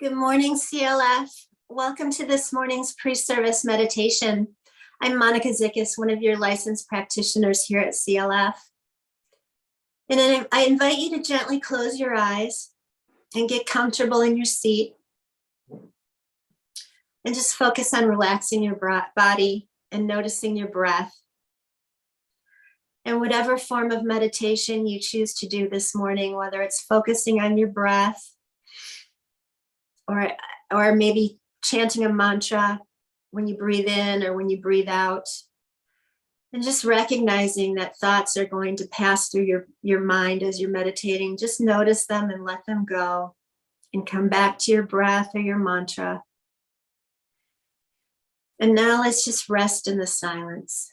Good morning, CLF. Welcome to this morning's pre-service meditation. I'm Monica Zickis, one of your licensed practitioners here at CLF. And I invite you to gently close your eyes and get comfortable in your seat. And just focus on relaxing your body and noticing your breath. And whatever form of meditation you choose to do this morning, whether it's focusing on your breath, or maybe chanting a mantra when you breathe in or when you breathe out, and just recognizing that thoughts are going to pass through your mind as you're meditating. Just notice them and let them go and come back to your breath or your mantra. And now let's just rest in the silence.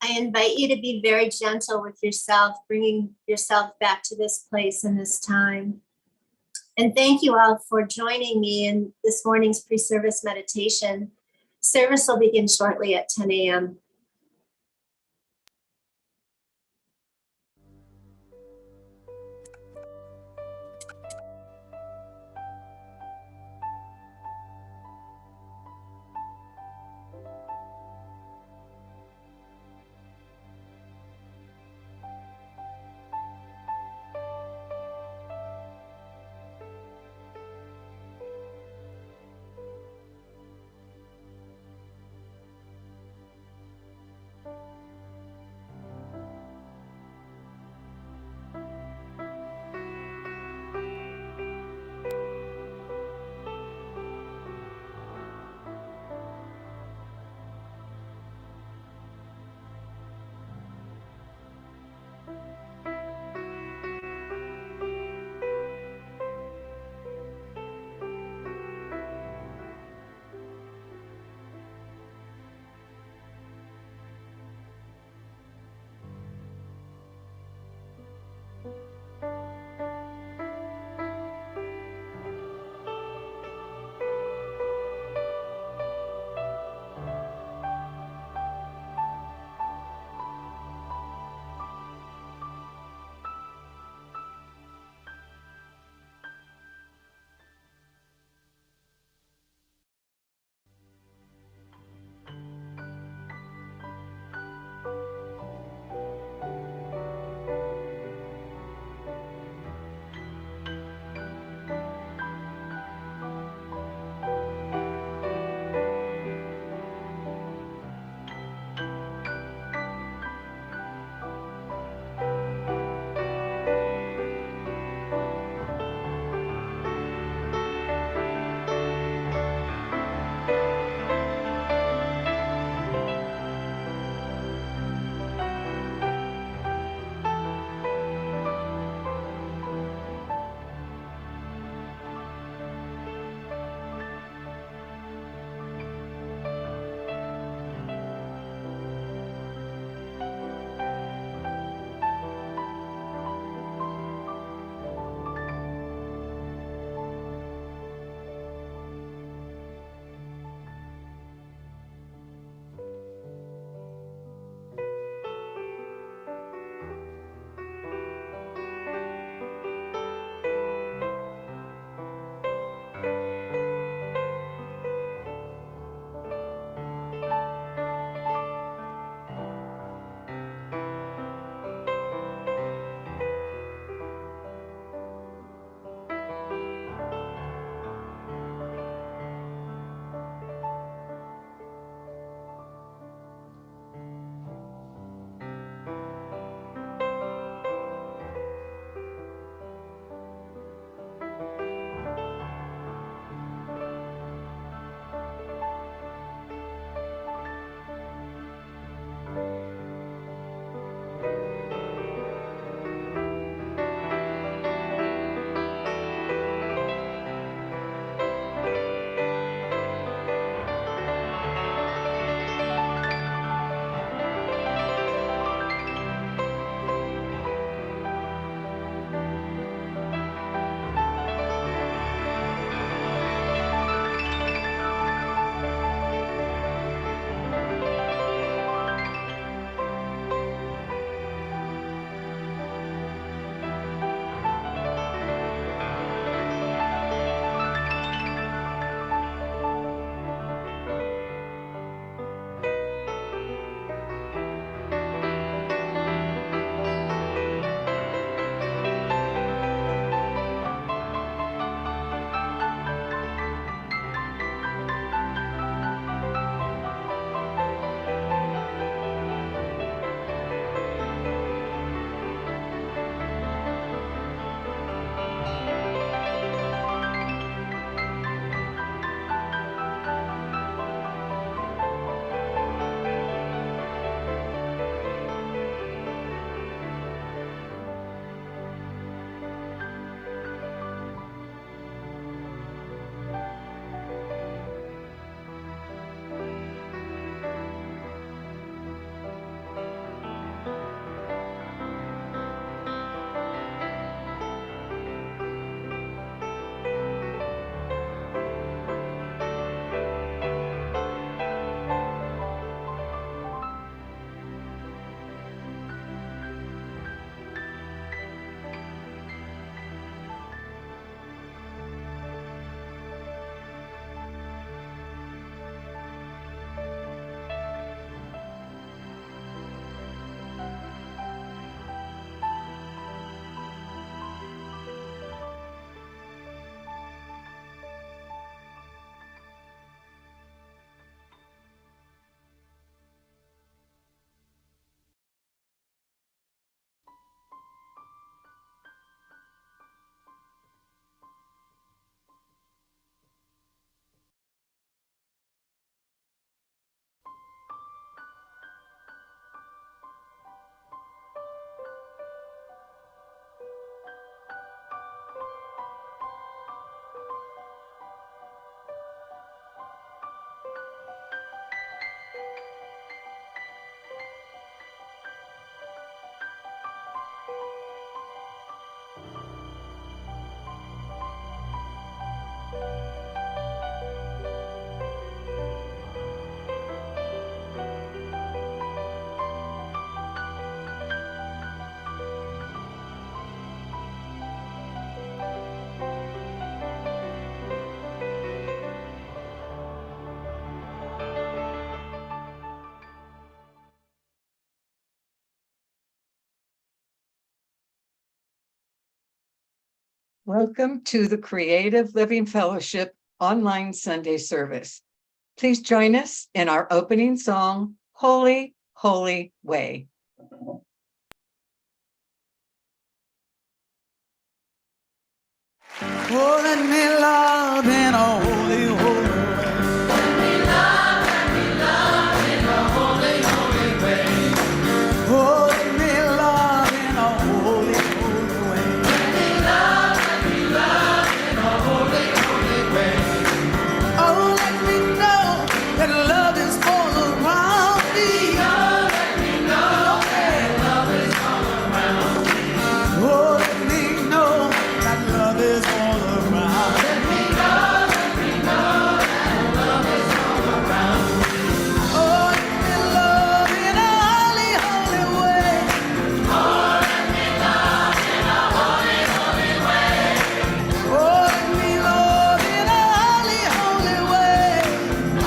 I invite you to be very gentle with yourself, bringing yourself back to this place and this time. And thank you all for joining me in this morning's pre-service meditation. Service will begin shortly at 10 a.m. Welcome to the Creative Living Fellowship online Sunday service. Please join us in our opening song, Holy, Holy Way. Oh, let me love in a holy, holy way. Let me love in a holy, holy way. Oh, let me love in a holy, holy way. Let me love in a holy, holy way. Oh, let me know that love is all around me. Oh, let me know that love is all around me. Oh, let me know that love is all around. Let me know that love is all around me. Oh, let me love in a holy, holy way. Oh, let me love in a holy, holy way. Oh, let me love in a holy, holy way.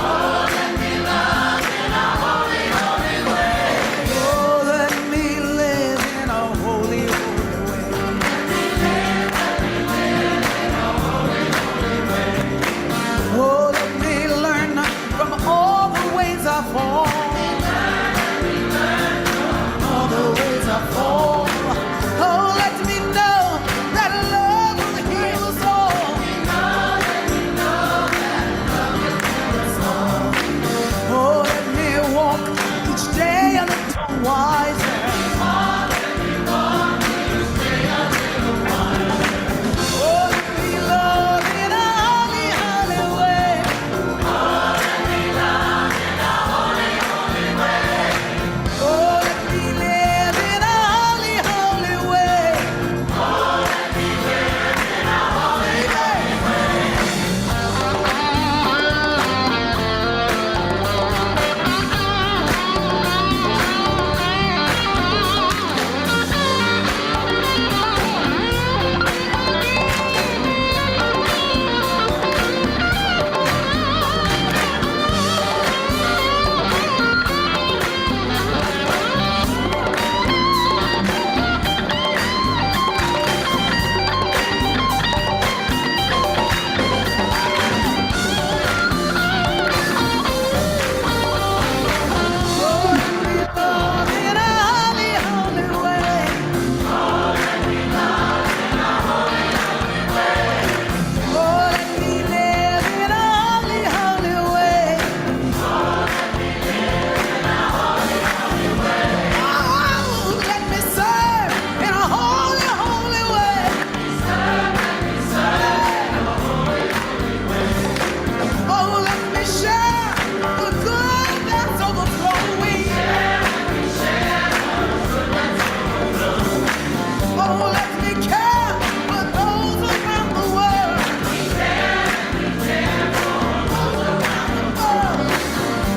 Oh, let me love in a holy, holy way. Oh, let me live in a holy, holy way. Oh, let me learn from all the ways I fall. All the ways I fall. Oh, let me know that love will heal us all. Oh, let me walk each day a little wiser. Oh, let me love in a holy, holy way. Oh, let me live in a holy, holy way. Oh, let me live in a holy, holy way. Oh, let me love in a holy, holy way. Oh, let me live in a holy, holy way. Oh, let me serve in a holy, holy way. Oh, let me share the good that's overflowing. Oh, let me care for those around the world.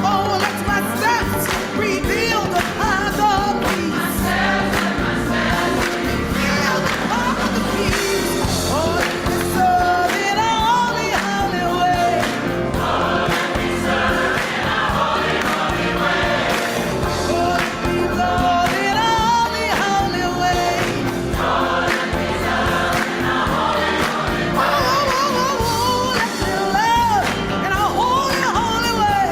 Oh, let my steps reveal the path of peace. Reveal the path of peace. Oh, let me serve in a holy, holy way. Oh, let me love in a holy, holy way. Oh, let me love in a holy, holy way.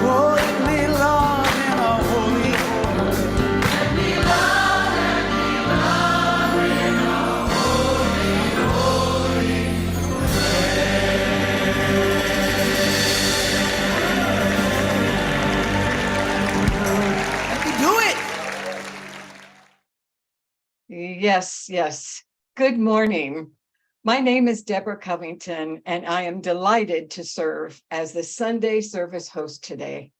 Oh, let me love in a holy, holy way. Let me do it. Yes. Good morning. My name is Deborah Covington, and I am delighted to serve as the Sunday service host today.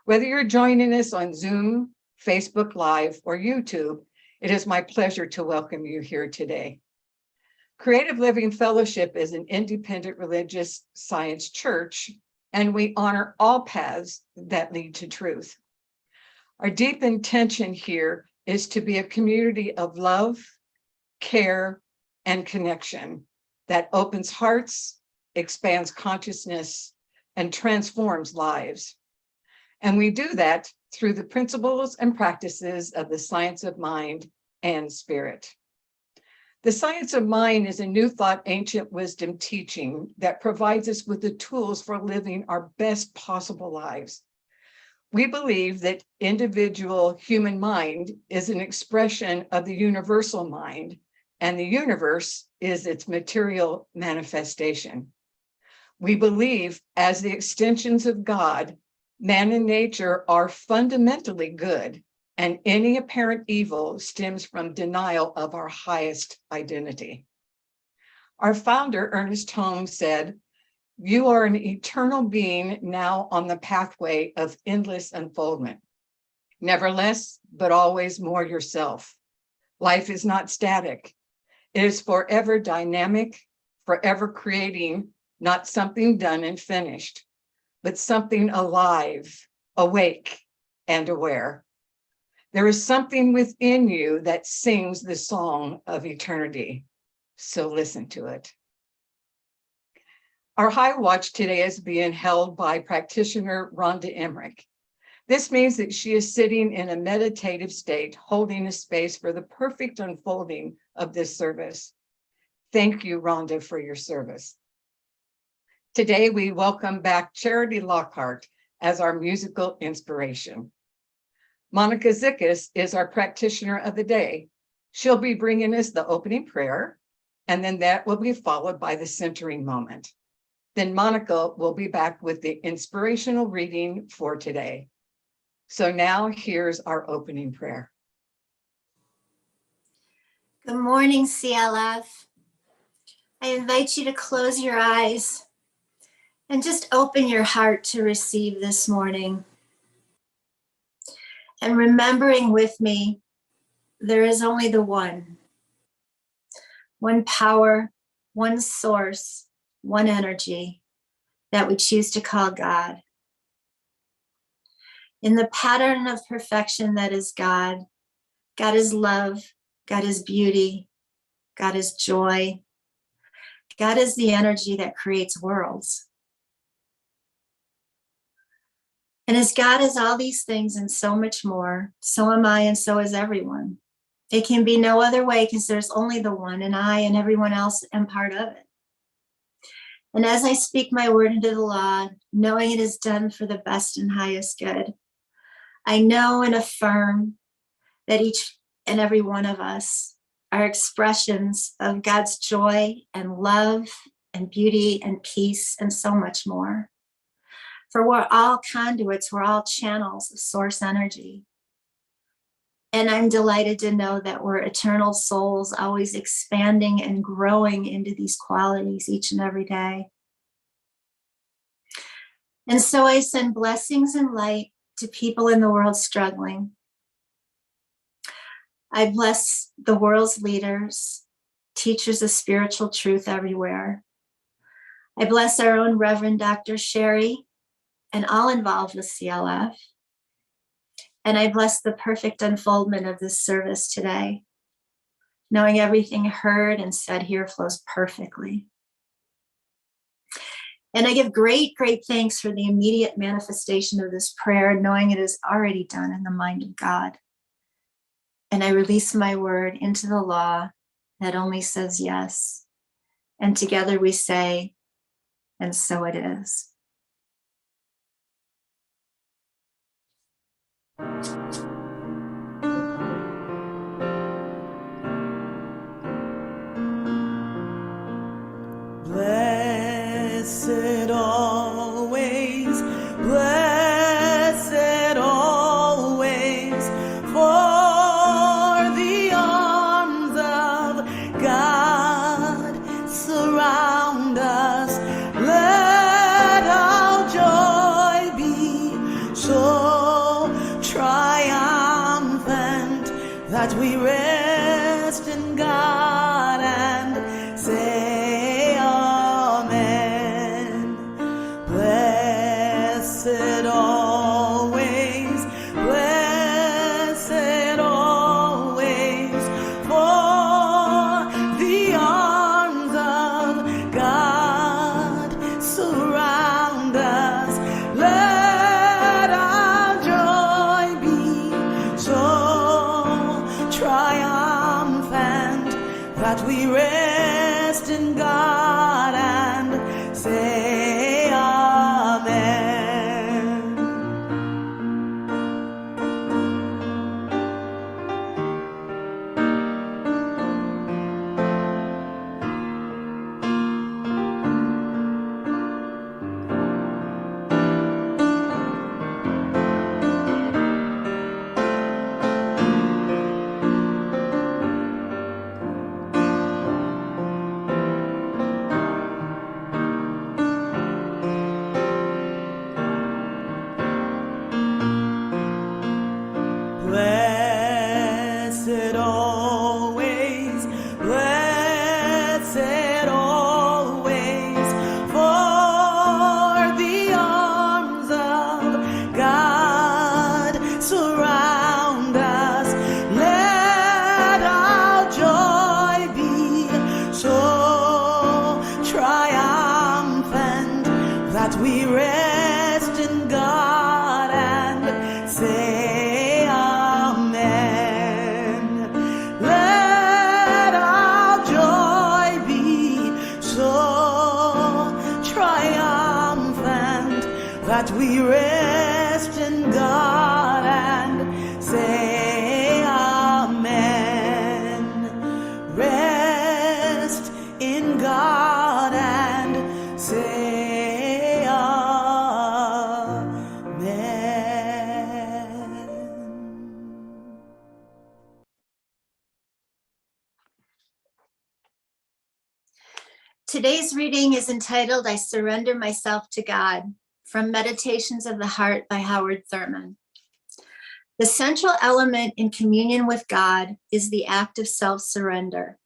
Whether you're joining us on Zoom, Facebook Live, or YouTube, it is my pleasure to welcome you here today. Creative Living Fellowship is an independent religious science church, and we honor all paths that lead to truth. Our deep intention here is to be a community of love, care, and connection that opens hearts, expands consciousness, and transforms lives. And we do that through the principles and practices of the science of mind and spirit. The science of mind is a new thought, ancient wisdom teaching that provides us with the tools for living our best possible lives. We believe that individual human mind is an expression of the universal mind, and the universe is its material manifestation. We believe, as the extensions of God, man and nature are fundamentally good, and any apparent evil stems from denial of our highest identity. Our founder, Ernest Holmes, said, "You are an eternal being now on the pathway of endless unfoldment. Never less, but always more yourself. Life is not static. It is forever dynamic, forever creating, not something done and finished, but something alive, awake, and aware. There is something within you that sings the song of eternity. So listen to it." Our high watch today is being held by practitioner Rhonda Emmerich. This means that she is sitting in a meditative state, holding a space for the perfect unfolding of this service. Thank you, Rhonda, for your service. Today, we welcome back Charity Lockhart as our musical inspiration. Monica Zickus is our practitioner of the day. She'll be bringing us the opening prayer, and then that will be followed by the centering moment. Then Monica will be back with the inspirational reading for today. So now here's our opening prayer. Good morning, CLF. I invite you to close your eyes and just open your heart to receive this morning. And remembering with me, there is only the one power, one source, one energy that we choose to call God. In the pattern of perfection that is God, God is love, God is beauty, God is joy, God is the energy that creates worlds. And as God is all these things and so much more, so am I and so is everyone. It can be no other way because there's only the one, and I and everyone else am part of it. And as I speak my word into the law, knowing it is done for the best and highest good, I know and affirm that each and every one of us are expressions of God's joy and love and beauty and peace and so much more. For we're all conduits, we're all channels of source energy. And I'm delighted to know that we're eternal souls, always expanding and growing into these qualities each and every day. And so I send blessings and light to people in the world struggling. I bless the world's leaders, teachers of spiritual truth everywhere. I bless our own Reverend Dr. Sherry and all involved with CLF. And I bless the perfect unfoldment of this service today, knowing everything heard and said here flows perfectly. And I give great, great thanks for the immediate manifestation of this prayer, knowing it is already done in the mind of God. And I release my word into the law that only says yes. And together we say, and so it is. Blessed always, blessed always, for the arms of God surround us. Let our joy be so triumphant that we rest in God and say amen. Blessed always, blessed always, for the arms of God surround us. Let our joy that we rest in God and say amen. Blessed always, blessed always, for the arms of God surround us. Let our joy be so triumphant that we rest in God and say that we rest in God and say amen. Rest in God and say amen. Today's reading is entitled, I Surrender Myself to God, from Meditations of the Heart by Howard Thurman. The central element in communion with God is the act of self-surrender.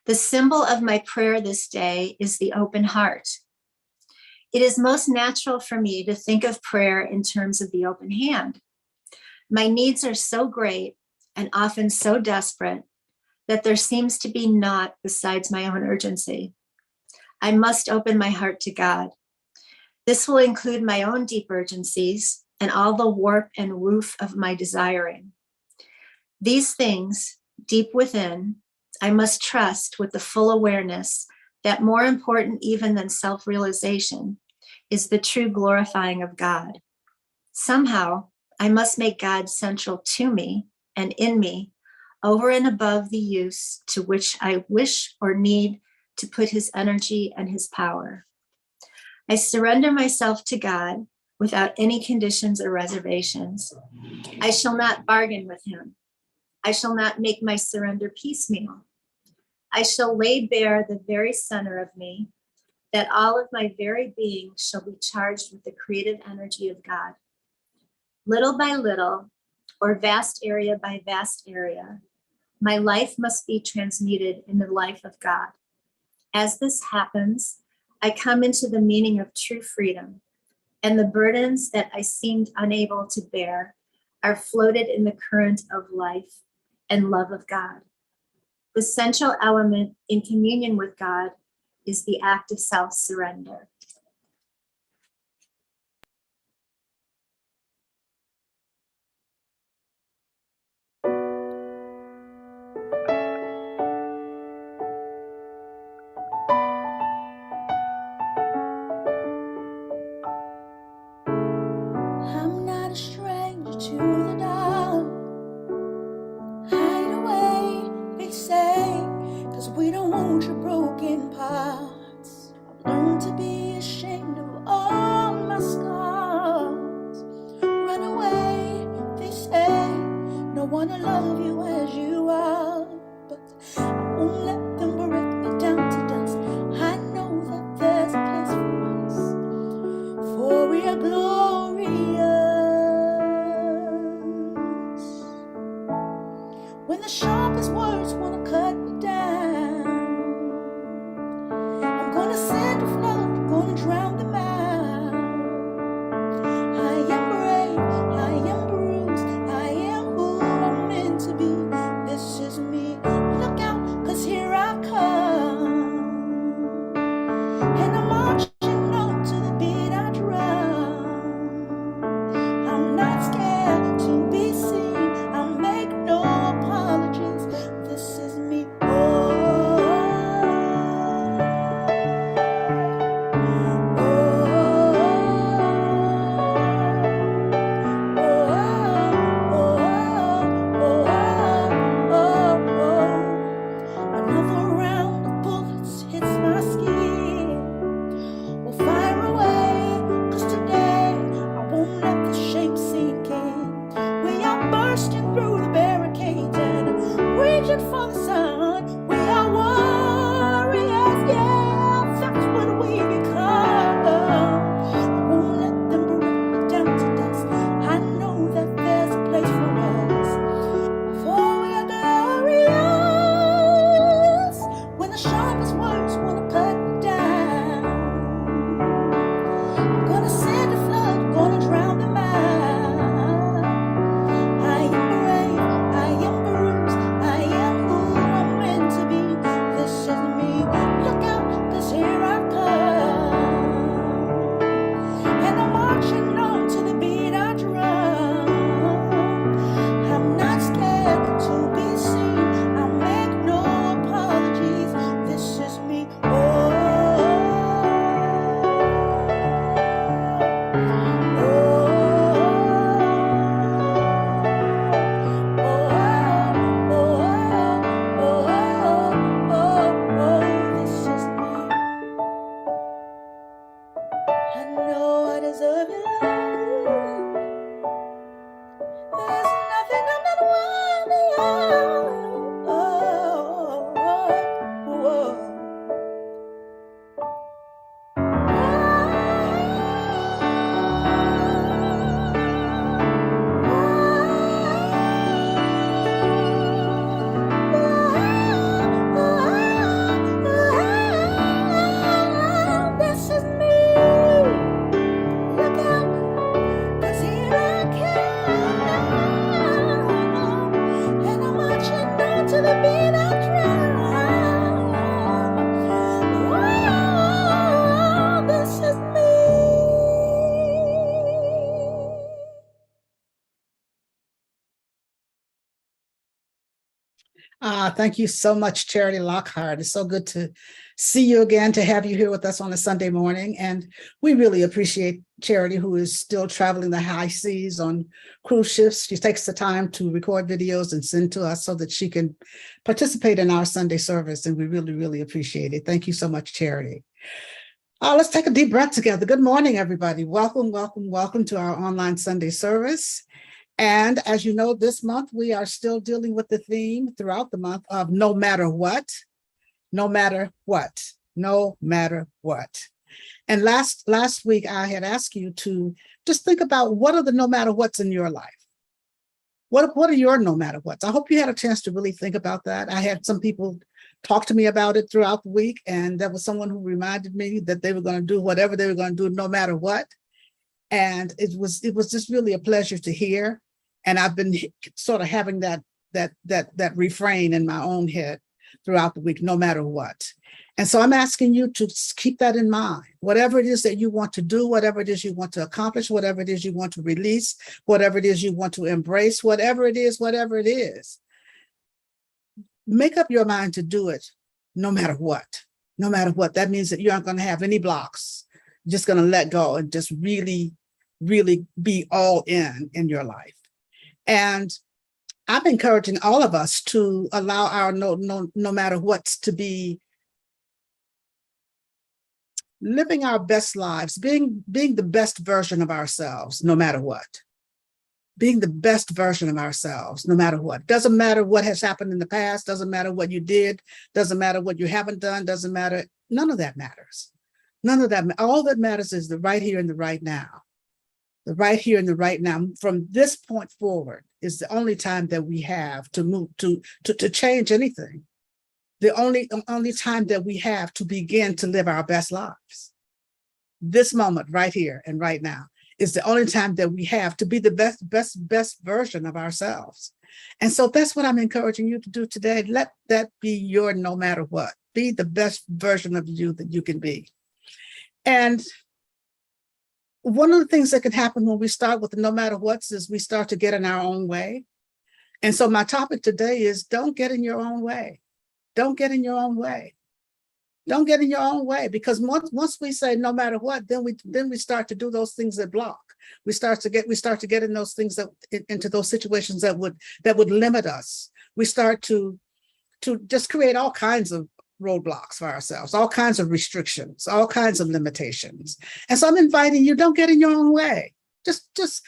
The symbol of my prayer this day is the open heart. It is most natural for me to think of prayer in terms of the open hand. My needs are so great and often so desperate that there seems to be naught besides my own urgency. I must open my heart to God. This will include my own deep urgencies and all the warp and woof of my desiring. These things, deep within, I must trust with the full awareness that more important even than self-realization is the true glorifying of God. Somehow, I must make God central to me and in me, over and above the use to which I wish or need to put his energy and his power. I surrender myself to God without any conditions or reservations. I shall not bargain with him. I shall not make my surrender piecemeal. I shall lay bare the very center of me, that all of my very being shall be charged with the creative energy of God. Little by little, or vast area by vast area, my life must be transmuted in the life of God. As this happens, I come into the meaning of true freedom, and the burdens that I seemed unable to bear are floated in the current of life and love of God. The central element in communion with God is the act of self-surrender. I'm not a stranger to the dark. Hide away, they say, 'cause we don't want your broken parts. I've learned to be ashamed of all my scars. Run away, they say, no one will love you as you are. But I won't let them break me down to dust. I know that there's a place for us, for we are glorious. When the sharpest words wanna cut me down, I'm gonna send a flood, gonna drown them out. I am brave, I am bruised, I am who I'm meant to be. This is me. Look out, 'cause here I come. And I'm marching on to the beat I drum. I'm not scared to be seen. I make no apologies. This is me. busting through the barricades and reaching for the sun. We are warriors, yeah, that's what we become. I won't let them bring me down to dust. I know that there's a place for us, for we are glorious. When the sharpest words wanna cut me down, I'm gonna send a flood, gonna drown them out. I am brave, I am bruised, I am who I'm meant to be. This is me, look out, 'cause here I come. And I'm marching on to the beat I drum. I'm not scared to be seen, I make no apologies. This is me, this is me. I know I deserve it. There's nothing I'm not worthy of. This is me. Look out, 'cause here I come. And I'm marching on to the beat I drum. Whoa, this is me. Thank you so much, Charity Lockhart. It's so good to see you again, to have you here with us on a Sunday morning. And we really appreciate Charity, who is still traveling the high seas on cruise ships. She takes the time to record videos and send to us so that she can participate in our Sunday service. And we really, really appreciate it. Thank you so much, Charity. Let's take a deep breath together. Good morning, everybody. Welcome, welcome, welcome to our online Sunday service. And as you know, this month we are still dealing with the theme throughout the month of no matter what, no matter what, no matter what. And last week I had asked you to just think about what are the no matter what's in your life. What are your no matter what's? I hope you had a chance to really think about that. I had some people talk to me about it throughout the week, and there was someone who reminded me that they were going to do whatever they were going to do no matter what. And it was just really a pleasure to hear. And I've been sort of having that refrain in my own head throughout the week, no matter what. And so I'm asking you to keep that in mind. Whatever it is that you want to do, whatever it is you want to accomplish, whatever it is you want to release, whatever it is you want to embrace, whatever it is, make up your mind to do it no matter what. No matter what. That means that you aren't going to have any blocks. You're just going to let go and just really, really be all in your life. And I'm encouraging all of us to allow our no matter what's to be living our best lives, being the best version of ourselves, no matter what. Being the best version of ourselves, no matter what. Doesn't matter what has happened in the past, doesn't matter what you did, doesn't matter what you haven't done, doesn't matter. None of that matters. None of that. All that matters is the right here and the right now. The right here and the right now. From this point forward is the only time that we have to move to change anything. The only time that we have to begin to live our best lives. This moment right here and right now is the only time that we have to be the best version of ourselves. And so that's what I'm encouraging you to do today. Let that be your no matter what. Be the best version of you that you can be. And one of the things that can happen when we start with the no matter what's is we start to get in our own way. And so my topic today is don't get in your own way. Don't get in your own way. Don't get in your own way, because once we say no matter what, then we start to do those things that block. We start to get in those things into those situations that would limit us. We start to just create all kinds of roadblocks for ourselves, all kinds of restrictions, all kinds of limitations. And so I'm inviting you, don't get in your own way. Just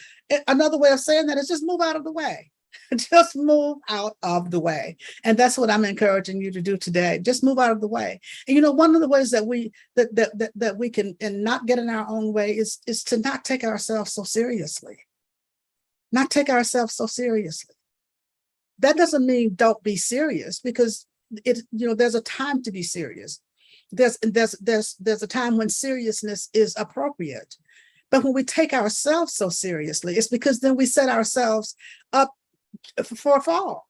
another way of saying that is just move out of the way. Just move out of the way. And that's what I'm encouraging you to do today. Just move out of the way. And you know, one of the ways that we can and not get in our own way is to not take ourselves so seriously. Not take ourselves so seriously. That doesn't mean don't be serious, because there's a time to be serious. There's a time when seriousness is appropriate. But when we take ourselves so seriously, it's because then we set ourselves up for a fall.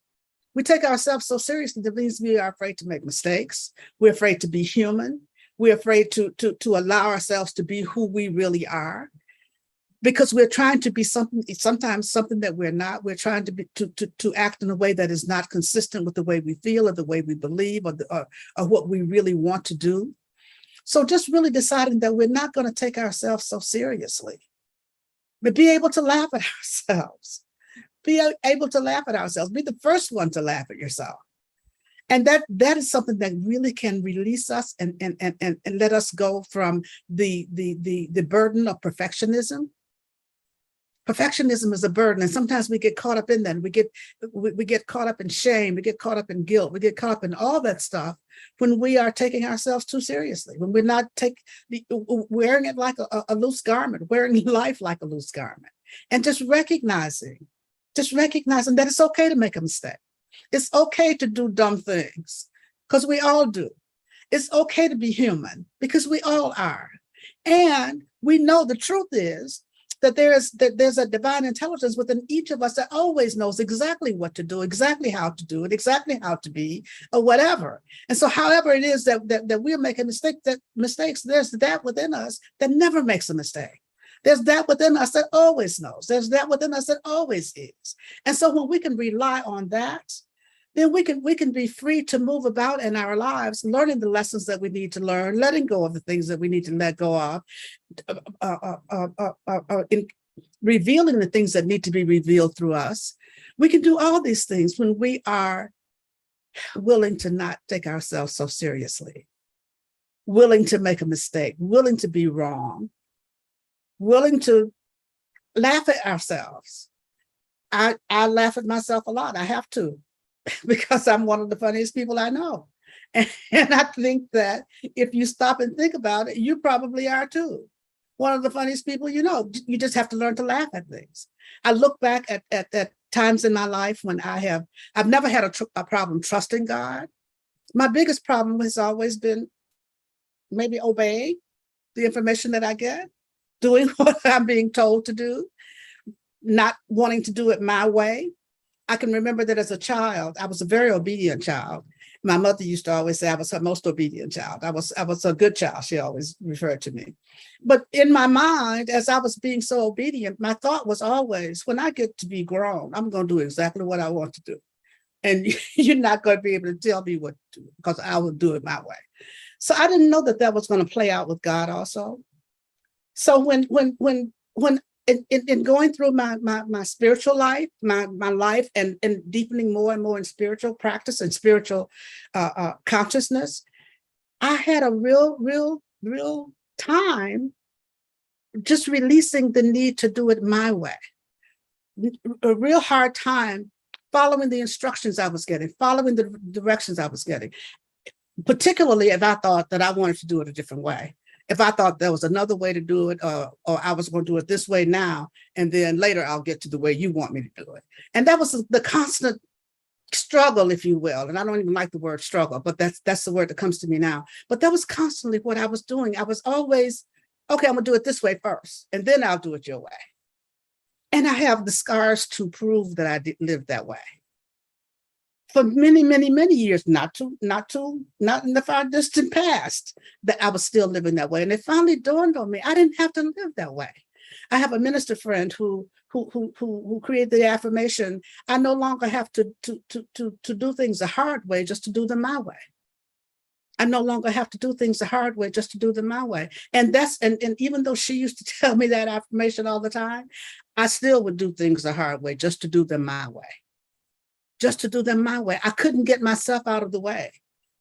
We take ourselves so seriously that means we are afraid to make mistakes. We're afraid to be human. We're afraid to allow ourselves to be who we really are, because we're trying to be sometimes something that we're not. We're trying to be to act in a way that is not consistent with the way we feel or the way we believe or what we really want to do. So just really deciding that we're not going to take ourselves so seriously, but be able to laugh at ourselves. Be able to laugh at ourselves. Be the first one to laugh at yourself. And that is something that really can release us and let us go from the burden of perfectionism. Perfectionism is a burden, and sometimes we get caught up in that. We get caught up in shame. We get caught up in guilt. We get caught up in all that stuff when we are taking ourselves too seriously. When we're not wearing it like a loose garment, wearing life like a loose garment, and just recognizing that it's okay to make a mistake. It's okay to do dumb things, because we all do. It's okay to be human, because we all are. And we know the truth is that there's a divine intelligence within each of us that always knows exactly what to do, exactly how to do it, exactly how to be, or whatever. And so however it is that we're making mistakes, there's that within us that never makes a mistake. There's that within us that always knows. There's that within us that always is. And so when we can rely on that, then we can be free to move about in our lives, learning the lessons that we need to learn, letting go of the things that we need to let go of, revealing the things that need to be revealed through us. We can do all these things when we are willing to not take ourselves so seriously, willing to make a mistake, willing to be wrong, willing to laugh at ourselves. I laugh at myself a lot. I have to, because I'm one of the funniest people I know. And I think that if you stop and think about it, you probably are too. One of the funniest people you know. You just have to learn to laugh at things. I look back at times in my life when I've never had a problem trusting God. My biggest problem has always been maybe obeying the information that I get, doing what I'm being told to do, not wanting to do it my way. I can remember that as a child, I was a very obedient child. My mother used to always say I was her most obedient child. I was a good child, she always referred to me. But in my mind, as I was being so obedient, my thought was always, when I get to be grown, I'm going to do exactly what I want to do. And you're not going to be able to tell me what to do, because I will do it my way. So I didn't know that was going to play out with God also. So when in going through my spiritual life, my life and deepening more and more in spiritual practice and spiritual consciousness, I had a real time just releasing the need to do it my way. A real hard time following the instructions I was getting, following the directions I was getting, particularly if I thought that I wanted to do it a different way. If I thought there was another way to do it, or I was going to do it this way now, and then later I'll get to the way you want me to do it. And that was the constant struggle, if you will. And I don't even like the word struggle, but that's the word that comes to me now. But that was constantly what I was doing. I was always, okay, I'm going to do it this way first, and then I'll do it your way. And I have the scars to prove that I didn't live that way. For many, many, many years, not in the far distant past, that I was still living that way. And it finally dawned on me, I didn't have to live that way. I have a minister friend who created the affirmation, I no longer have to do things the hard way just to do them my way. I no longer have to do things the hard way just to do them my way. And even though she used to tell me that affirmation all the time, I still would do things the hard way just to do them my way. Just to do them my way. I couldn't get myself out of the way.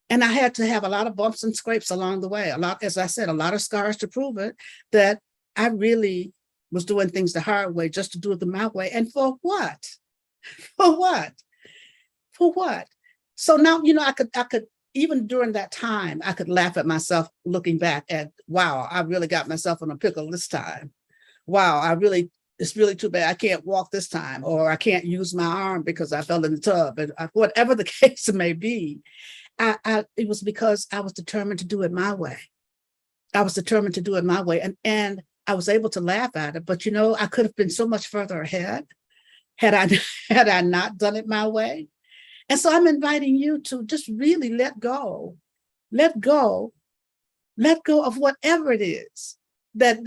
And I had to have a lot of bumps and scrapes along the way. As I said, a lot of scars to prove it, that I really was doing things the hard way just to do them my way. And for what? For what? For what? So now, I could, even during that time, I could laugh at myself looking back at, wow, I really got myself in a pickle this time. Wow, it's really too bad I can't walk this time, or I can't use my arm because I fell in the tub. And whatever the case may be, it was because I was determined to do it my way. I was determined to do it my way. And I was able to laugh at it. But I could have been so much further ahead had I had I not done it my way. And so I'm inviting you to just really let go of whatever it is that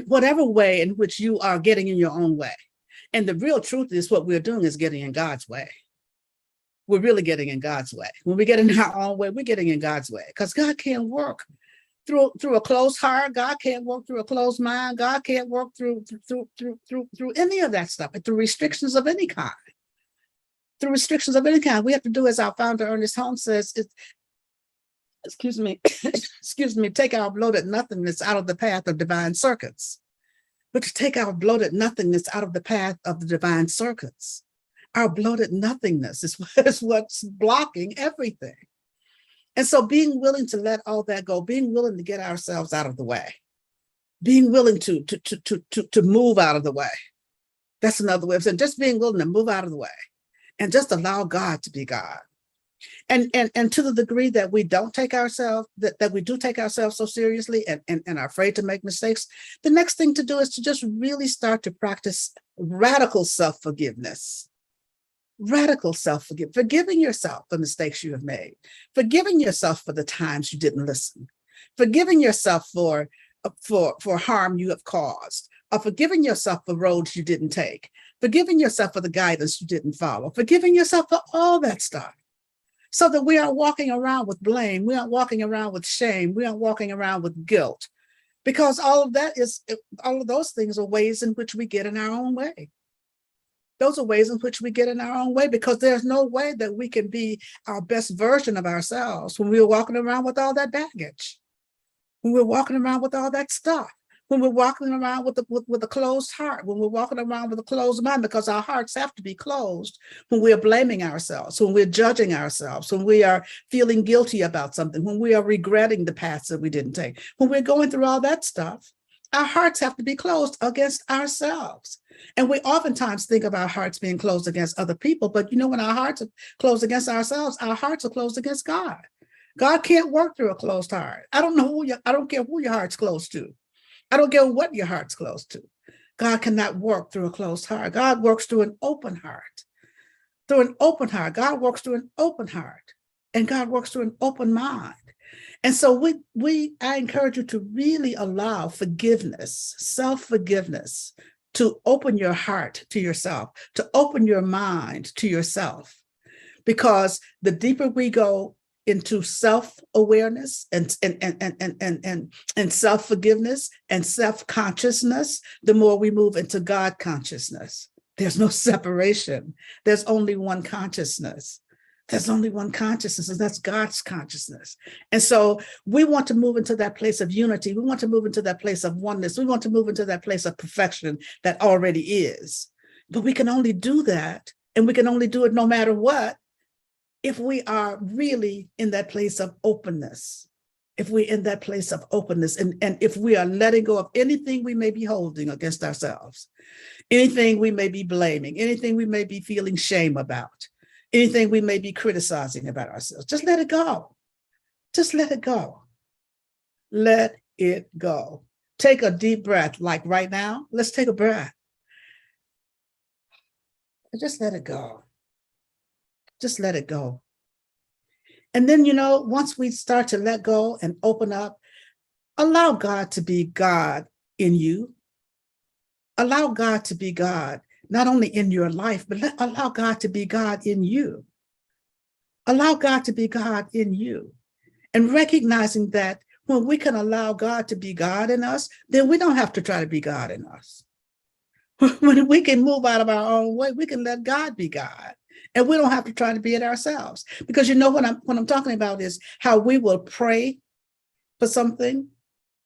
whatever way in which you are getting in your own way. And the real truth is what we're doing is getting in God's way. We're really getting in God's way. When we get in our own way, we're getting in God's way, because God can't work through a closed heart. God can't work through a closed mind. God can't work through any of that stuff, through restrictions of any kind. Through restrictions of any kind. We have to do, as our founder Ernest Holmes says, excuse me, take our bloated nothingness out of the path of divine circuits. But to take our bloated nothingness out of the path of the divine circuits. Our bloated nothingness is what's blocking everything. And so being willing to let all that go, being willing to get ourselves out of the way, being willing to move out of the way. That's another way of saying, just being willing to move out of the way and just allow God to be God. And to the degree that we don't take ourselves, that we do take ourselves so seriously and are afraid to make mistakes, the next thing to do is to just really start to practice radical self-forgiveness. Radical self-forgiveness, forgiving yourself for mistakes you have made, forgiving yourself for the times you didn't listen, forgiving yourself for harm you have caused, or forgiving yourself for roads you didn't take, forgiving yourself for the guidance you didn't follow, forgiving yourself for all that stuff, so that we aren't walking around with blame, we aren't walking around with shame, we aren't walking around with guilt, because all of those things are ways in which we get in our own way. Those are ways in which we get in our own way, because there's no way that we can be our best version of ourselves when we're walking around with all that baggage, when we're walking around with all that stuff, when we're walking around with a closed heart, when we're walking around with a closed mind, because our hearts have to be closed when we're blaming ourselves, when we're judging ourselves, when we are feeling guilty about something, when we are regretting the paths that we didn't take, when we're going through all that stuff. Our hearts have to be closed against ourselves. And we oftentimes think of our hearts being closed against other people, but when our hearts are closed against ourselves, our hearts are closed against God. God can't work through a closed heart. I don't care who your heart's close to. I don't care what your heart's close to. God cannot work through a closed heart. God works through an open heart. Through an open heart. God works through an open heart. And God works through an open mind. And so I encourage you to really allow forgiveness, self-forgiveness, to open your heart to yourself, to open your mind to yourself. Because the deeper we go into self-awareness and self-forgiveness and self-consciousness, the more we move into God consciousness. There's no separation. There's only one consciousness. There's only one consciousness, and that's God's consciousness. And so we want to move into that place of unity. We want to move into that place of oneness. We want to move into that place of perfection that already is. But we can only do that, and we can only do it no matter what, if we are really in that place of openness. If we're in that place of openness, and if we are letting go of anything we may be holding against ourselves, anything we may be blaming, anything we may be feeling shame about, anything we may be criticizing about ourselves, just let it go. Just let it go. Let it go. Take a deep breath, like right now. Let's take a breath. Just let it go. Just let it go. And then, once we start to let go and open up, allow God to be God in you. Allow God to be God, not only in your life, but allow God to be God in you. Allow God to be God in you. And recognizing that when we can allow God to be God in us, then we don't have to try to be God in us. When we can move out of our own way, we can let God be God. And we don't have to try to be it ourselves. Because what I'm talking about is how we will pray for something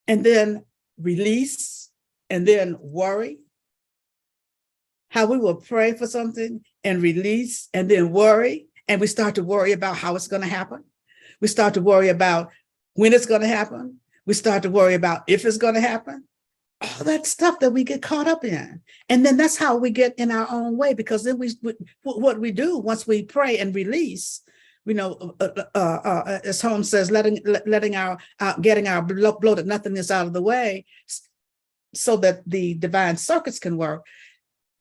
and then release and then worry How we will pray for something and release and then worry. And we start to worry about how it's going to happen. We start to worry about when it's going to happen. We start to worry about if it's going to happen. All that stuff that we get caught up in. And then that's how we get in our own way, because then what we do once we pray and release, as Holmes says, getting our bloated nothingness out of the way so that the divine circuits can work.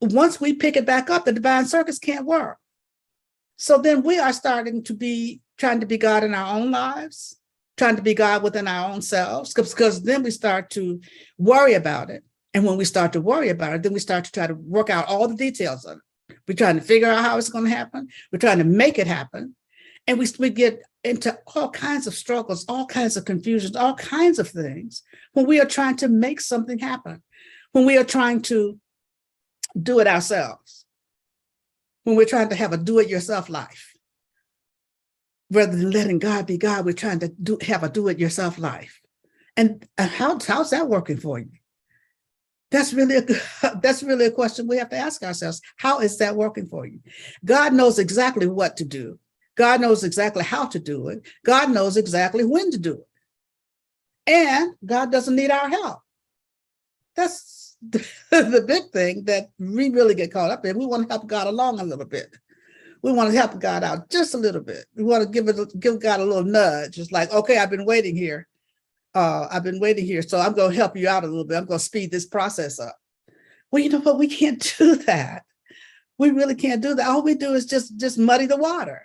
Once we pick it back up, the divine circuits can't work. So then we are starting to be trying to be God in our own lives, trying to be God within our own selves, because then we start to worry about it. And when we start to worry about it, then we start to try to work out all the details of it. We're trying to figure out how it's going to happen. We're trying to make it happen. And we get into all kinds of struggles, all kinds of confusions, all kinds of things when we are trying to make something happen, when we are trying to do it ourselves, when we're trying to have a do-it-yourself life. Rather than letting God be God, we're trying to have a do-it-yourself life. And how's that working for you? That's really a question we have to ask ourselves. How is that working for you? God knows exactly what to do. God knows exactly how to do it. God knows exactly when to do it. And God doesn't need our help. That's the big thing that we really get caught up in. We want to help God along a little bit. We want to help God out just a little bit. We want to give God a little nudge. It's like, okay, I've been waiting here. So I'm going to help you out a little bit. I'm going to speed this process up. Well, you know what? We can't do that. We really can't do that. All we do is just muddy the water.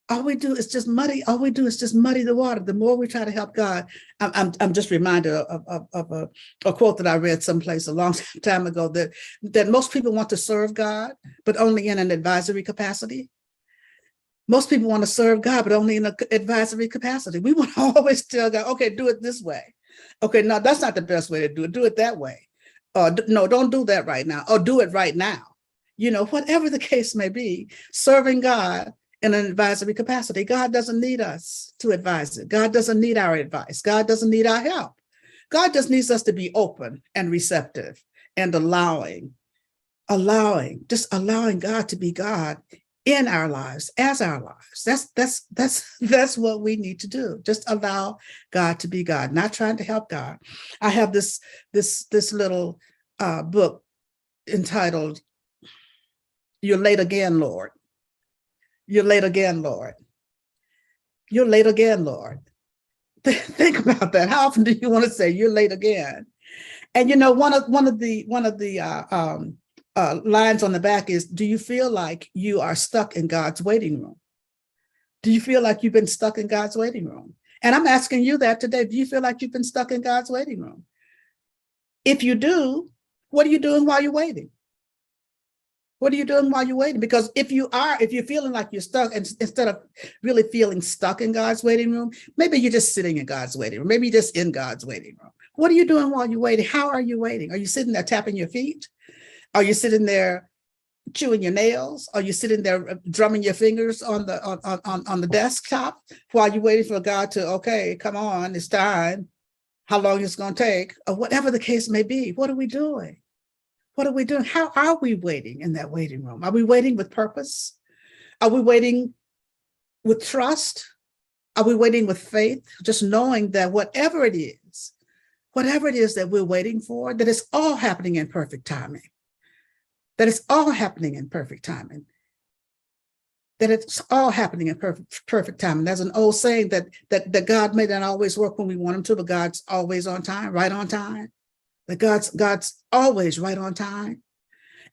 All we do is just muddy the water. The more we try to help God, I'm just reminded of a quote that I read someplace a long time ago that most people want to serve God, but only in an advisory capacity. Most people want to serve God, but only in an advisory capacity. We want to always tell God, okay, do it this way. Okay, no, that's not the best way to do it. Do it that way. No, don't do that right now. Or do it right now. Whatever the case may be, serving God in an advisory capacity. God doesn't need us to advise it. God doesn't need our advice. God doesn't need our help. God just needs us to be open and receptive and allowing God to be God in our lives, as our lives. That's what we need to do. Just allow God to be God, not trying to help God. I have this little book entitled "You're Late Again, Lord." You're late again, Lord. You're late again, Lord. Think about that. How often do you want to say you're late again? And one of the lines on the back is, do you feel like you are stuck in God's waiting room? Do you feel like you've been stuck in God's waiting room? And I'm asking you that today. Do you feel like you've been stuck in God's waiting room? If you do, what are you doing while you're waiting? What are you doing while you're waiting? Because if you're feeling like you're stuck, and instead of really feeling stuck in God's waiting room, maybe you're just sitting in God's waiting room. Maybe you're just in God's waiting room. What are you doing while you're waiting? How are you waiting? Are you sitting there tapping your feet? Are you sitting there chewing your nails? Are you sitting there drumming your fingers on the desktop while you're waiting for God to, okay, come on, it's time. How long it's going to take? Or whatever the case may be. What are we doing? What are we doing? How are we waiting in that waiting room? Are we waiting with purpose? Are we waiting with trust? Are we waiting with faith? Just knowing that whatever it is that we're waiting for, that it's all happening in perfect timing. That it's all happening in perfect timing. That it's all happening in perfect timing. There's an old saying that God may not always work when we want him to, but God's always on time, right on time. That God's always right on time.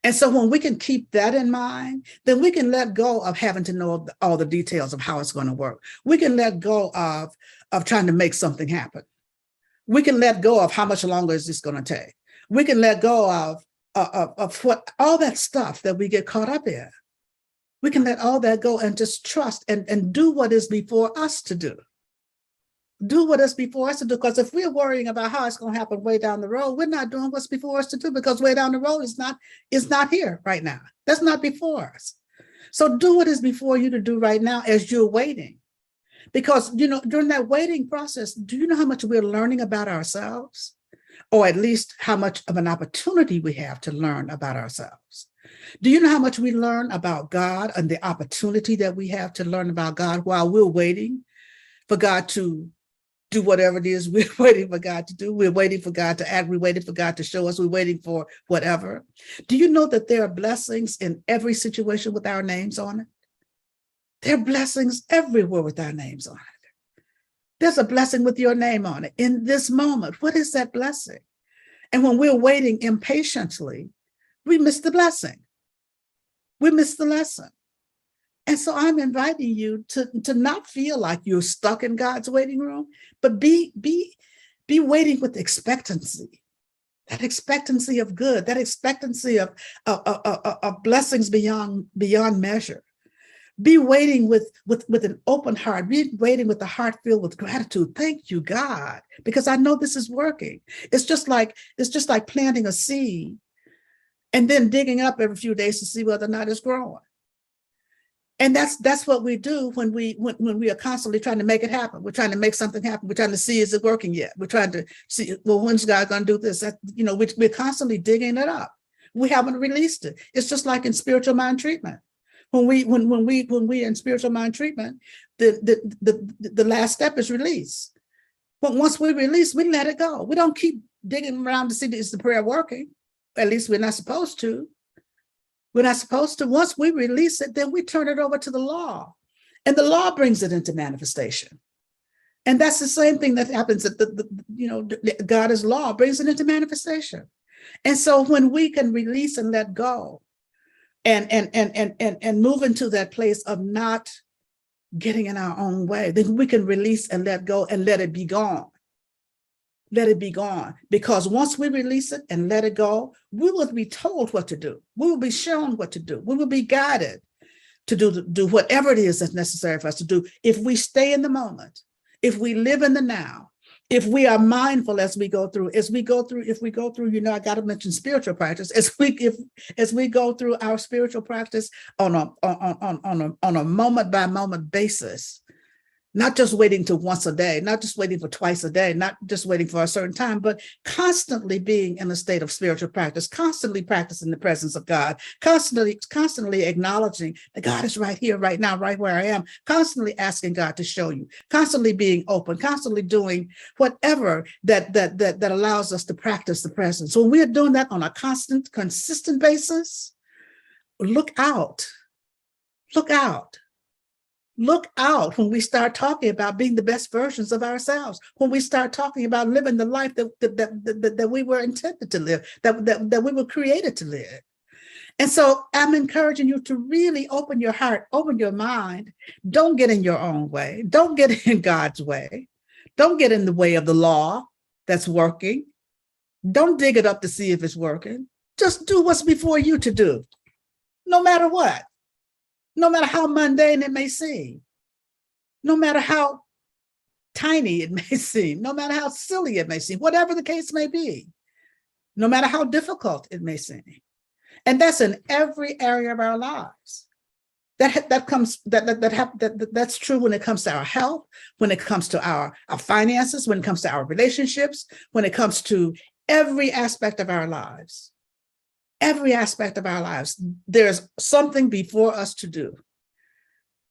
And so when we can keep that in mind, then we can let go of having to know all the details of how it's going to work. We can let go of trying to make something happen. We can let go of how much longer is this going to take. We can let go of what all that stuff that we get caught up in. We can let all that go and just trust and do what is before us to do. Do what is before us to do, because if we're worrying about how it's going to happen way down the road, we're not doing what's before us to do, because way down the road is not here right now. That's not before us. So do what is before you to do right now as you're waiting. Because, during that waiting process, do you know how much we're learning about ourselves? Or at least how much of an opportunity we have to learn about ourselves? Do you know how much we learn about God and the opportunity that we have to learn about God while we're waiting for God to do whatever it is we're waiting for God to do? We're waiting for God to act. We're waiting for God to show us. We're waiting for whatever. Do you know that there are blessings in every situation with our names on it? There are blessings everywhere with our names on it. There's a blessing with your name on it in this moment. What is that blessing? And when we're waiting impatiently, we miss the blessing. We miss the lesson. And so I'm inviting you to not feel like you're stuck in God's waiting room, but be waiting with expectancy, that expectancy of good, that expectancy of blessings beyond measure. Be waiting with an open heart. Be waiting with a heart filled with gratitude. Thank you, God, because I know this is working. It's just like planting a seed and then digging up every few days to see whether or not it's growing. And that's what we do when we are constantly trying to make it happen. We're trying to make something happen. We're trying to see, is it working yet? We're trying to see, well, when's God going to do this? We're constantly digging it up. We haven't released it. It's just like in spiritual mind treatment. When we in spiritual mind treatment, the last step is release. But once we release, we let it go. We don't keep digging around to see, is the prayer working? At least we're not supposed to. We're not supposed to. Once we release it, then we turn it over to the law. And the law brings it into manifestation. And that's the same thing that happens that God is law, brings it into manifestation. And so when we can release and let go and move into that place of not getting in our own way, then we can release and let go and let it be gone. Let it be gone. Because once we release it and let it go, we will be told what to do. We will be shown what to do. We will be guided to do whatever it is that's necessary for us to do. If we stay in the moment, if we live in the now, if we are mindful as we go through, I got to mention spiritual practice. As we go through our spiritual practice on a moment by moment basis, not just waiting to once a day, not just waiting for twice a day, not just waiting for a certain time, but constantly being in a state of spiritual practice, constantly practicing the presence of God, constantly acknowledging that God is right here, right now, right where I am, constantly asking God to show you, constantly being open, constantly doing whatever that allows us to practice the presence. So when we are doing that on a consistent basis, look out. Look out when we start talking about being the best versions of ourselves, when we start talking about living the life that we were intended to live, that we were created to live. And so I'm encouraging you to really open your heart, open your mind. Don't get in your own way. Don't get in God's way. Don't get in the way of the law that's working. Don't dig it up to see if it's working. Just do what's before you to do, no matter what. No matter how mundane it may seem, no matter how tiny it may seem, no matter how silly it may seem, whatever the case may be, no matter how difficult it may seem. And that's in every area of our lives. That's true when it comes to our health, when it comes to our finances, when it comes to our relationships, when it comes to every aspect of our lives. Every aspect of our lives, there's something before us to do.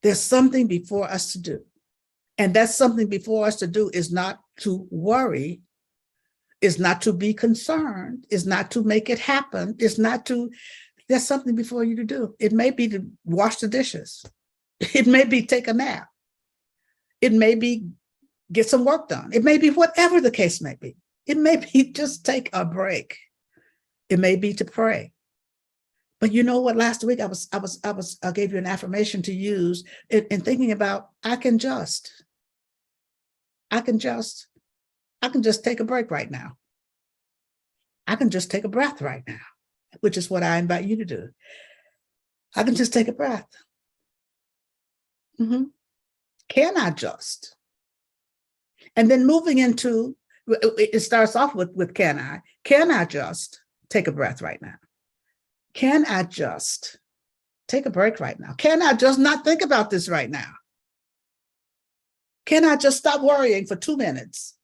There's something before us to do. And that something before us to do is not to worry, is not to be concerned, is not to make it happen, there's something before you to do. It may be to wash the dishes. It may be take a nap. It may be get some work done. It may be whatever the case may be. It may be just take a break. It may be to pray. But you know what? Last week I gave you an affirmation to use in thinking about I can just take a break right now. I can just take a breath right now, which is what I invite you to do. I can just take a breath. Can I just? And then moving into, it starts off with can I just take a breath right now? Can I just take a break right now? Can I just not think about this right now? Can I just stop worrying for 2 minutes?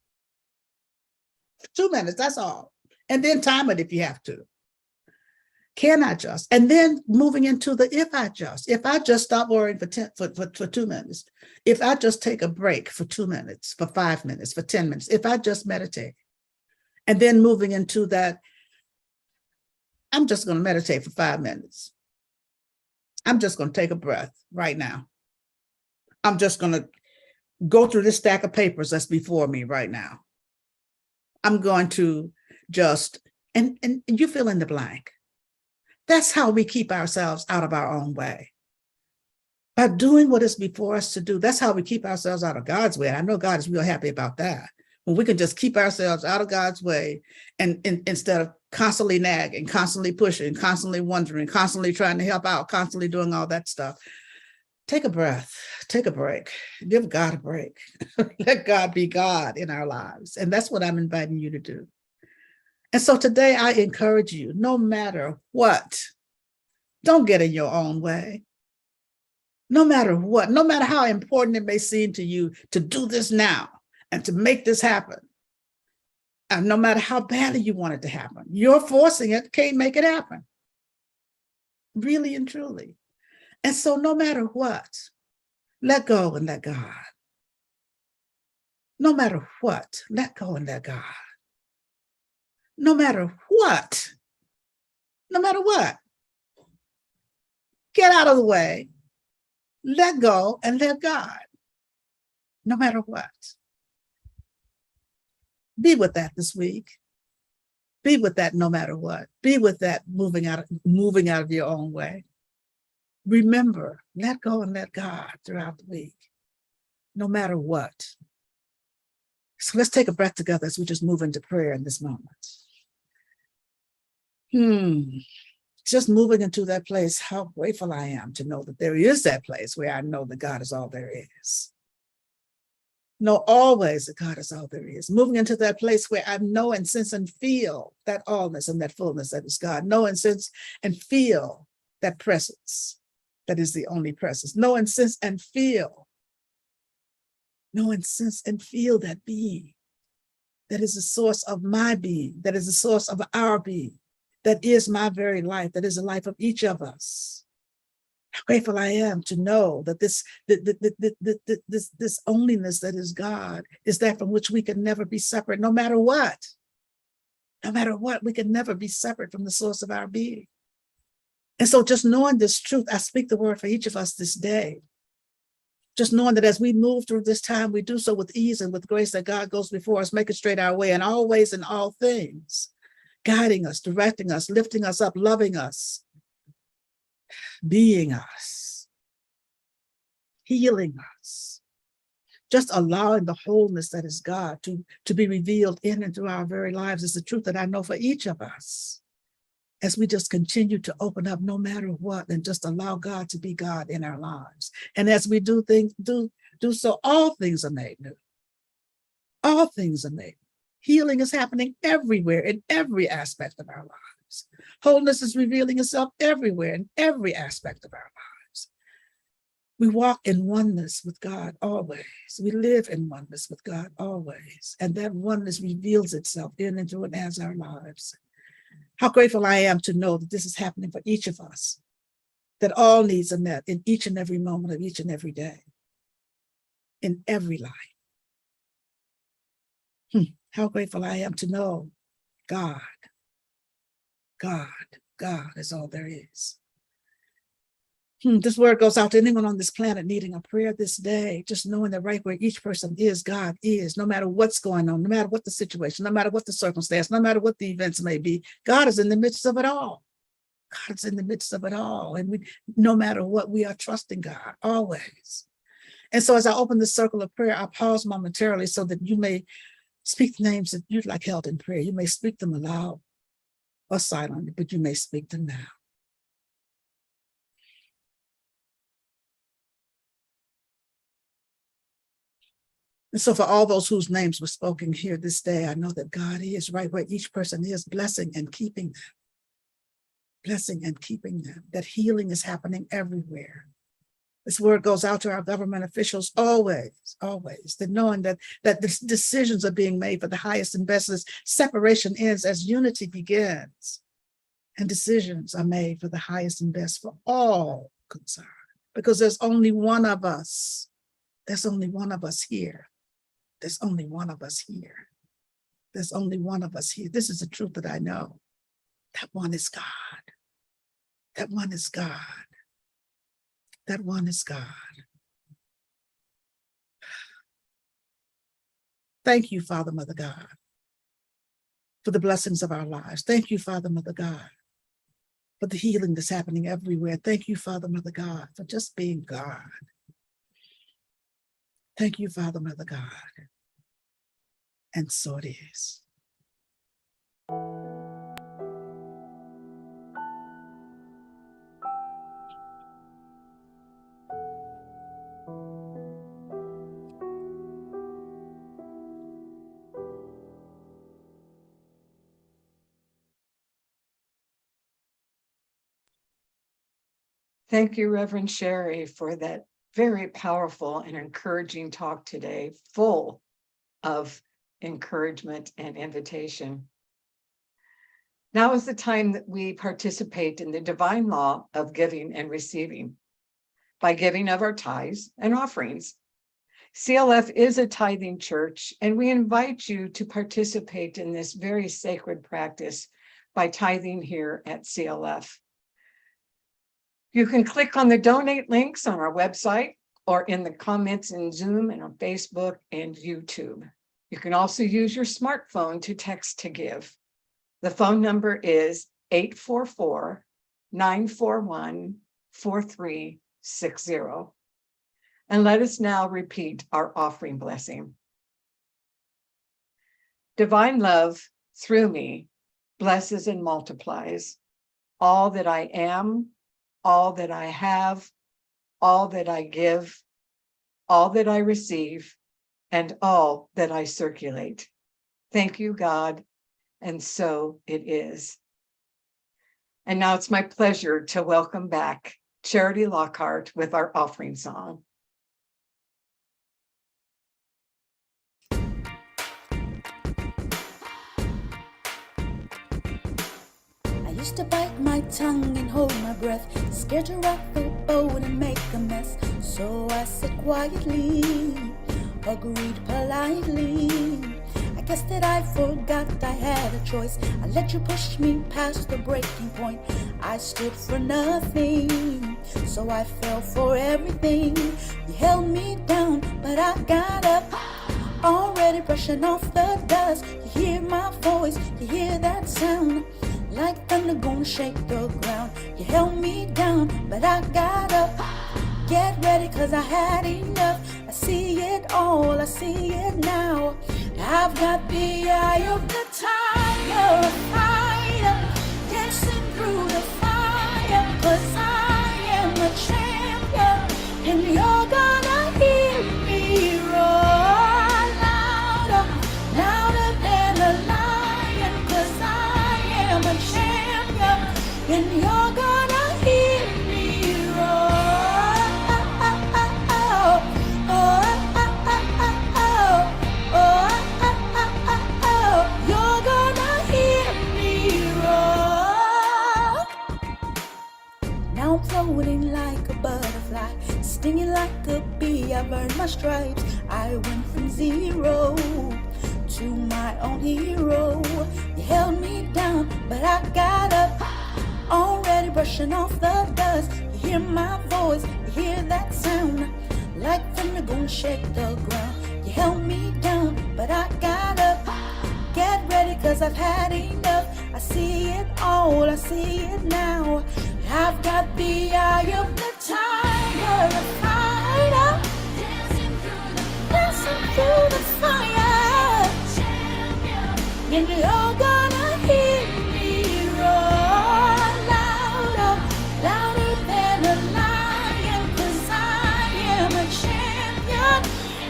2 minutes, that's all. And then time it if you have to. Can I just? And then moving into the if I just stop worrying for 2 minutes, if I just take a break for 2 minutes, for 5 minutes, for 10 minutes, if I just meditate, and then moving into that, I'm just going to meditate for 5 minutes. I'm just going to take a breath right now. I'm just going to go through this stack of papers that's before me right now. I'm going to just, and you fill in the blank. That's how we keep ourselves out of our own way. By doing what is before us to do, that's how we keep ourselves out of God's way. And I know God is real happy about that. When we can just keep ourselves out of God's way and instead of constantly nagging, constantly pushing, constantly wondering, constantly trying to help out, constantly doing all that stuff. Take a breath, take a break, give God a break. Let God be God in our lives. And that's what I'm inviting you to do. And so today I encourage you, no matter what, don't get in your own way. No matter what, no matter how important it may seem to you to do this now and to make this happen, and no matter how badly you want it to happen, you're forcing it, can't make it happen. Really and truly. And so no matter what, let go and let God. No matter what, let go and let God. No matter what, get out of the way, let go and let God, no matter what. Be with that this week. Be with that no matter what. Be with that moving out of your own way. Remember, let go and let God throughout the week, no matter what. So let's take a breath together as we just move into prayer in this moment. Just moving into that place, how grateful I am to know that there is that place where I know that God is all there is. Know always that God is all there is. Moving into that place where I know and sense and feel that allness and that fullness that is God. Know and sense and feel that presence that is the only presence. Know and sense and feel. Know and sense and feel that being that is the source of my being, that is the source of our being, that is my very life, that is the life of each of us. How grateful I am to know that this onlyness that is God is that from which we can never be separate, no matter what. No matter what, we can never be separate from the source of our being. And so just knowing this truth, I speak the word for each of us this day. Just knowing that as we move through this time, we do so with ease and with grace, that God goes before us, making straight our way in all ways and all things, guiding us, directing us, lifting us up, loving us, being us, healing us, just allowing the wholeness that is God to be revealed in and through our very lives is the truth that I know for each of us. As we just continue to open up no matter what and just allow God to be God in our lives. And as we do things, do so, all things are made new. All things are made new. Healing is happening everywhere in every aspect of our lives. Wholeness is revealing itself everywhere in every aspect of our lives. We walk in oneness with God always. We live in oneness with God always. And that oneness reveals itself in and through and as our lives. How grateful I am to know that this is happening for each of us, that all needs are met in each and every moment of each and every day, in every life. How grateful I am to know God is all there is. This word goes out to anyone on this planet needing a prayer this day, just knowing that right where each person is, God is, no matter what's going on, no matter what the situation, no matter what the circumstance, no matter what the events may be, God is in the midst of it all. God is in the midst of it all. And no matter what, we are trusting God always. And so as I open this circle of prayer, I pause momentarily so that you may speak the names that you'd like held in prayer. You may speak them aloud or silently, but you may speak them now. And so for all those whose names were spoken here this day, I know that God is right where each person is, blessing and keeping them. Blessing and keeping them. That healing is happening everywhere. This word goes out to our government officials always, that knowing that the decisions are being made for the highest and best. Separation ends as unity begins. and decisions are made for the highest and best for all concerned. Because there's only one of us. There's only one of us here. There's only one of us here. There's only one of us here. This is the truth that I know. That one is God. That one is God. That one is God. Thank you, Father, Mother God, for the blessings of our lives. Thank you, Father, Mother God, for the healing that's happening everywhere. Thank you, Father, Mother God, for just being God. Thank you, Father, Mother God. And so it is. Thank you, Reverend Sherry, for that very powerful and encouraging talk today, full of encouragement and invitation. Now is the time that we participate in the divine law of giving and receiving by giving of our tithes and offerings. CLF is a tithing church, and we invite you to participate in this very sacred practice by tithing here at CLF. You can click on the donate links on our website or in the comments in Zoom and on Facebook and YouTube. You can also use your smartphone to text to give. The phone number is 844-941-4360. And let us now repeat our offering blessing. Divine love through me blesses and multiplies all that I am, all that I have, all that I give, all that I receive, and all that I circulate. Thank you, God, and so it is. And now it's my pleasure to welcome back Charity Lockhart with our offering song. I used to bite my tongue and hold my breath, scared to rock the boat and make a mess. So I said quietly, agreed politely. I guess that I forgot I had a choice. I let you push me past the breaking point. I stood for nothing, so I fell for everything. You held me down, but I got up, already brushing off the dust. You hear my voice, you hear that sound, like thunder gonna shake the ground. You held me down, but I got up. Get ready, cause I had enough. I see it all, I see it now. I've got the eye of the tiger, a fighter, dancing through the fire. Cause I am a champion, and you're gonna hear me roar louder, louder than a lion. Cause I am a champion, and you're gonna hear me roar. You're gonna hear me roar. Now I'm floating like a butterfly, stinging like a bee. I've earned my stripes. I went from zero to my own hero. You held me down, but I got up, already brushing off the dust. You hear my voice, you hear that sound, like thunder gonna shake the ground. You held me down, but I got up. Get ready, cause I've had enough. I see it all, I see it now. I've got the eye of the tiger, a fighter, dancing through the fire. And you're gonna hear me roar louder, louder than a lion. Cause I am a champion,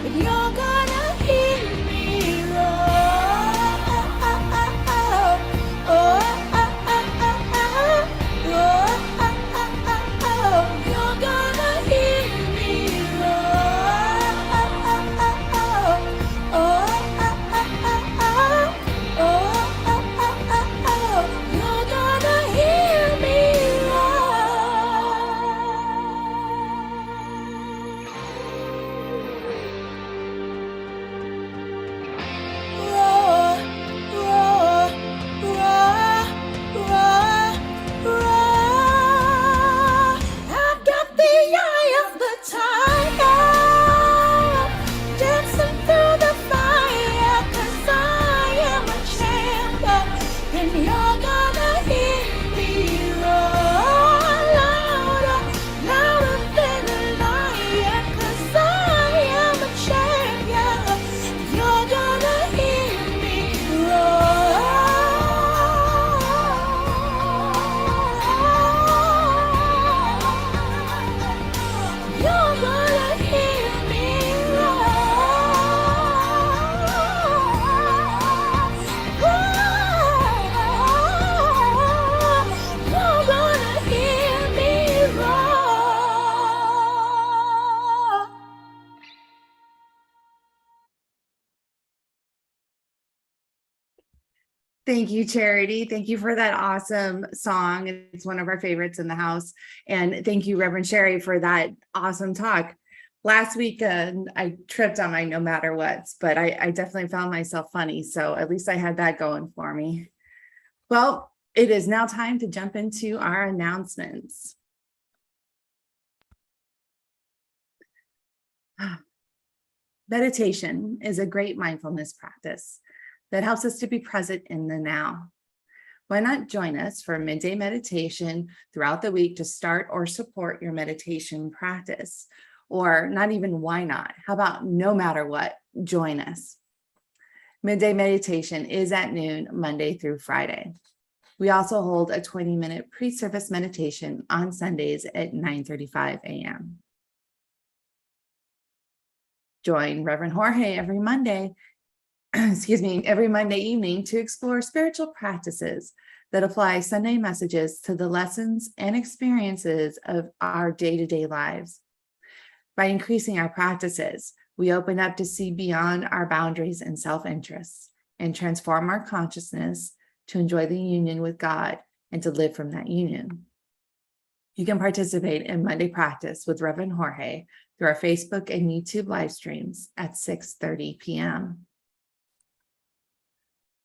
and you're gonna hear me roar. You're Thank you, Charity. Thank you for that awesome song. It's one of our favorites in the house. And thank you, Reverend Sherry, for that awesome talk. Last week, I tripped on my no matter what's, but I definitely found myself funny. So at least I had that going for me. Well, it is now time to jump into our announcements. Meditation is a great mindfulness practice that helps us to be present in the now. Why not join us for midday meditation throughout the week to start or support your meditation practice? Or not even why not? How about no matter what, join us. Midday meditation is at noon, Monday through Friday. We also hold a 20-minute pre-service meditation on Sundays at 9:35 a.m. Join Reverend Jorge every Monday evening to explore spiritual practices that apply Sunday messages to the lessons and experiences of our day-to-day lives. By increasing our practices, we open up to see beyond our boundaries and self-interests and transform our consciousness to enjoy the union with God and to live from that union. You can participate in Monday practice with Reverend Jorge through our Facebook and YouTube live streams at 6:30 p.m.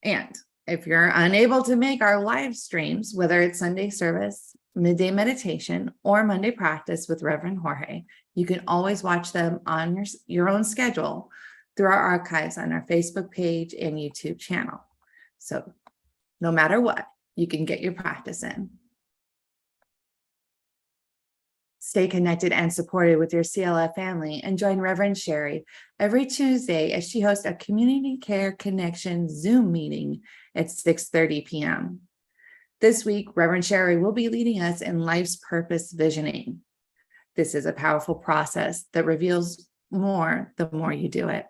And if you're unable to make our live streams, whether it's Sunday service, midday meditation, or Monday practice with Reverend Jorge, you can always watch them on your own schedule through our archives on our Facebook page and YouTube channel. So no matter what, you can get your practice in. Stay connected and supported with your CLF family and join Reverend Sherry every Tuesday as she hosts a Community Care Connection Zoom meeting at 6:30 p.m. This week, Reverend Sherry will be leading us in life's purpose visioning. This is a powerful process that reveals more the more you do it.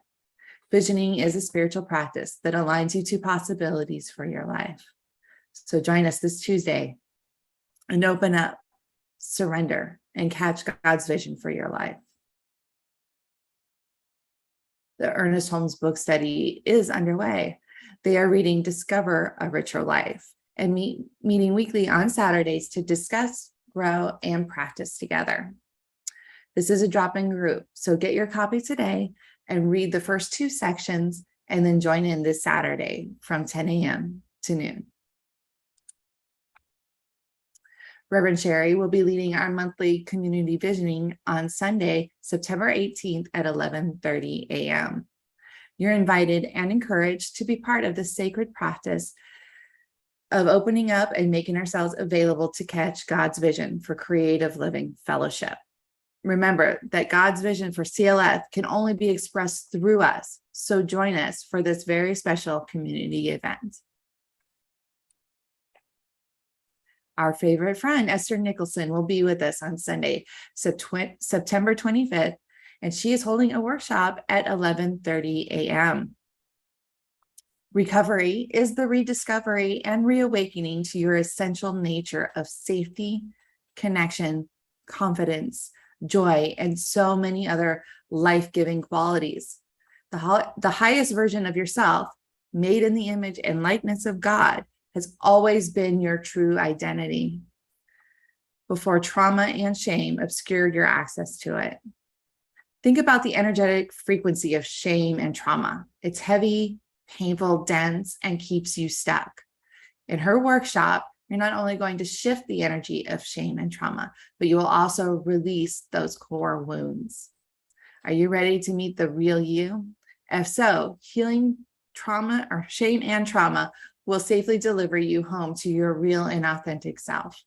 Visioning is a spiritual practice that aligns you to possibilities for your life. So join us this Tuesday and open up, surrender, and catch God's vision for your life. The Ernest Holmes book study is underway. They are reading Discover a Richer Life and meeting weekly on Saturdays to discuss, grow, and practice together. This is a drop-in group, so get your copy today and read the first 2 sections and then join in this Saturday from 10 a.m. to noon. Reverend Sherry will be leading our monthly community visioning on Sunday, September 18th at 11:30 a.m. You're invited and encouraged to be part of the sacred practice of opening up and making ourselves available to catch God's vision for creative living fellowship. Remember that God's vision for CLF can only be expressed through us, so join us for this very special community event. Our favorite friend, Esther Nicholson, will be with us on Sunday, September 25th, and she is holding a workshop at 11:30 a.m. Recovery is the rediscovery and reawakening to your essential nature of safety, connection, confidence, joy, and so many other life-giving qualities. The highest version of yourself, made in the image and likeness of God, has always been your true identity before trauma and shame obscured your access to it. Think about the energetic frequency of shame and trauma. It's heavy, painful, dense, and keeps you stuck. In her workshop, you're not only going to shift the energy of shame and trauma, but you will also release those core wounds. Are you ready to meet the real you? If so, healing trauma or shame and trauma will safely deliver you home to your real and authentic self.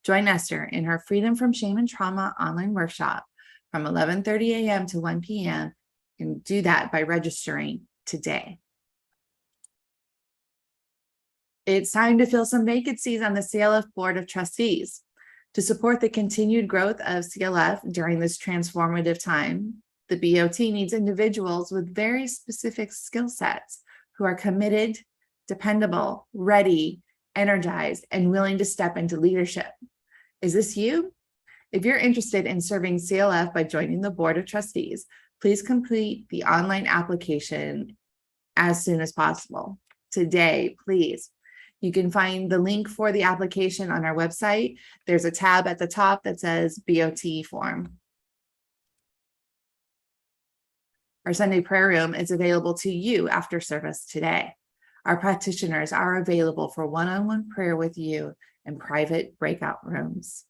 Join Esther in her Freedom from Shame and Trauma online workshop from 11:30 a.m. to 1 p.m. and do that by registering today. It's time to fill some vacancies on the CLF Board of Trustees. To support the continued growth of CLF during this transformative time, the BOT needs individuals with very specific skill sets who are committed, dependable, ready, energized, and willing to step into leadership. Is this you? If you're interested in serving CLF by joining the Board of Trustees, please complete the online application as soon as possible. today, please. You can find the link for the application on our website. There's a tab at the top that says BOT form. Our Sunday prayer room is available to you after service today. Our practitioners are available for one-on-one prayer with you in private breakout rooms.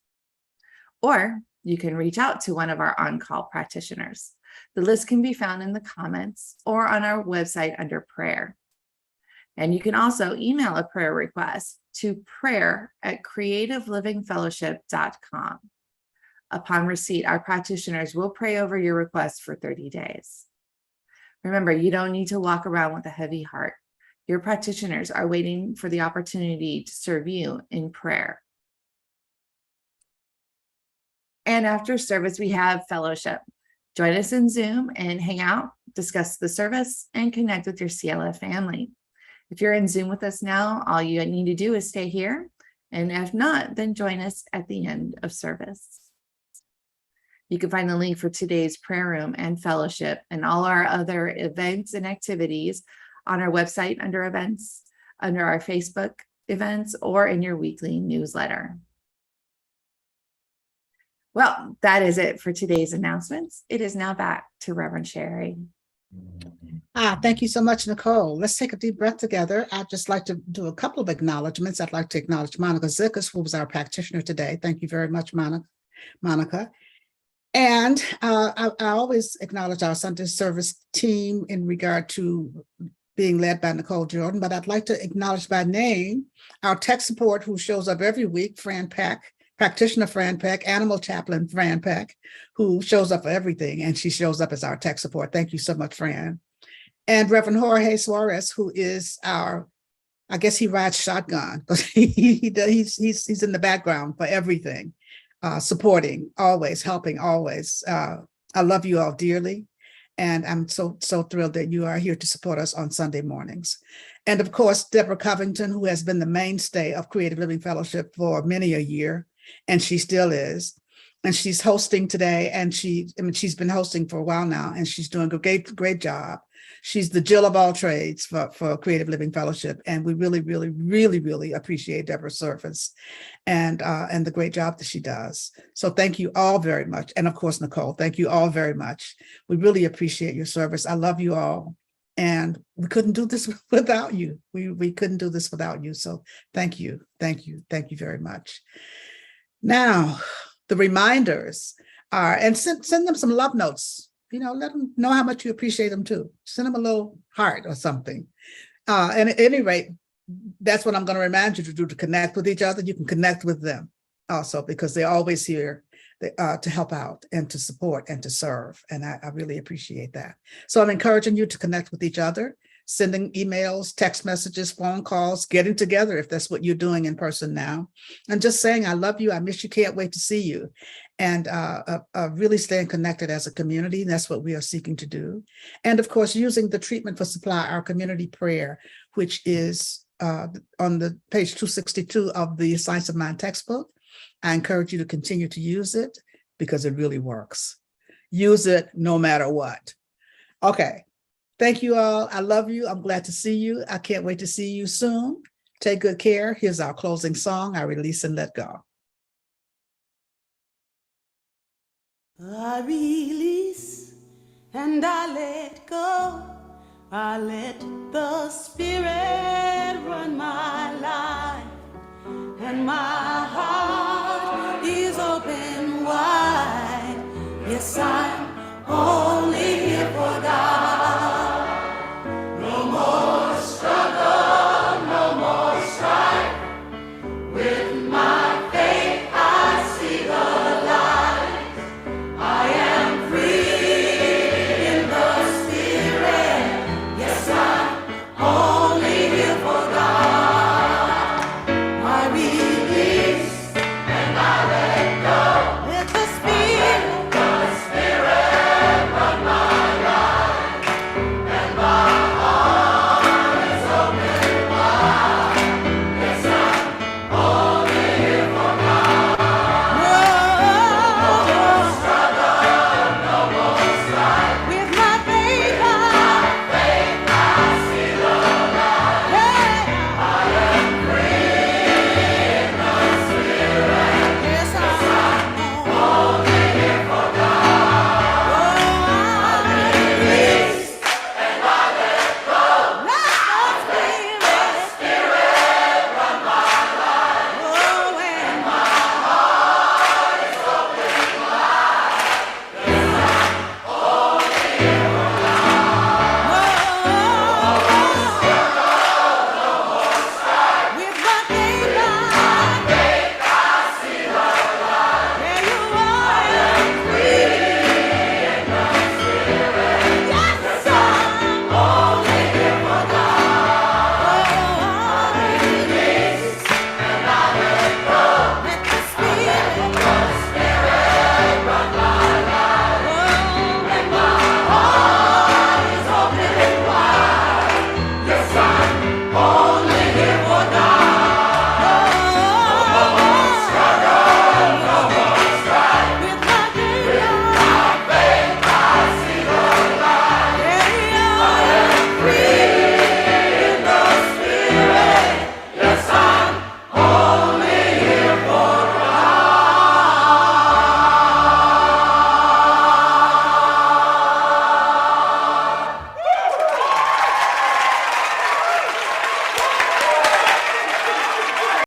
Or you can reach out to one of our on-call practitioners. The list can be found in the comments or on our website under prayer. And you can also email a prayer request to prayer@creativelivingfellowship.com. Upon receipt, our practitioners will pray over your request for 30 days. Remember, you don't need to walk around with a heavy heart. Your practitioners are waiting for the opportunity to serve you in prayer. And after service, we have fellowship. Join us in Zoom and hang out, discuss the service, and connect with your CLF family. If you're in Zoom with us now, all you need to do is stay here. And if not, then join us at the end of service. You can find the link for today's prayer room and fellowship and all our other events and activities on our website under events, under our Facebook events, or in your weekly newsletter. Well, that is it for today's announcements. It is now back to Reverend Sherry. Thank you so much, Nicole. Let's take a deep breath together. I'd just like to do a couple of acknowledgments. I'd like to acknowledge Monica Zickus, who was our practitioner today. Thank you very much, Monica. And I always acknowledge our Sunday service team in regard to being led by Nicole Jordan, but I'd like to acknowledge by name our tech support who shows up every week, Fran Peck, practitioner Fran Peck, animal chaplain Fran Peck, who shows up for everything, and she shows up as our tech support. Thank you so much, Fran. And Reverend Jorge Suarez, who is our, I guess he rides shotgun, but he's in the background for everything, supporting, always, helping, always. I love you all dearly. And I'm so thrilled that you are here to support us on Sunday mornings. And of course, Deborah Covington, who has been the mainstay of Creative Living Fellowship for many a year, and she still is. And she's hosting today, and she's been hosting for a while now, and she's doing a great job. She's the Jill of all trades for Creative Living Fellowship, and we really, really, really, really appreciate Deborah's service and the great job that she does. So thank you all very much. And of course, Nicole, thank you all very much. We really appreciate your service. I love you all. And we couldn't do this without you. We couldn't do this without you. So thank you. Thank you. Thank you very much. Now, the reminders are, and send them some love notes. Let them know how much you appreciate them too. Send them a little heart or something. And at any rate, that's what I'm going to remind you to do, to connect with each other. You can connect with them also, because they're always here to help out and to support and to serve. And I really appreciate that. So I'm encouraging you to connect with each other, sending emails, text messages, phone calls, getting together if that's what you're doing in person now, and just saying, I love you, I miss you, can't wait to see you. And really staying connected as a community. That's what we are seeking to do. And of course, using the Treatment for Supply, our community prayer, which is on the page 262 of the Science of Mind textbook. I encourage you to continue to use it because it really works. Use it no matter what. Okay. Thank you all. I love you. I'm glad to see you. I can't wait to see you soon. Take good care. Here's our closing song, I Release and Let Go. I release and I let go. I let the Spirit run my life, and my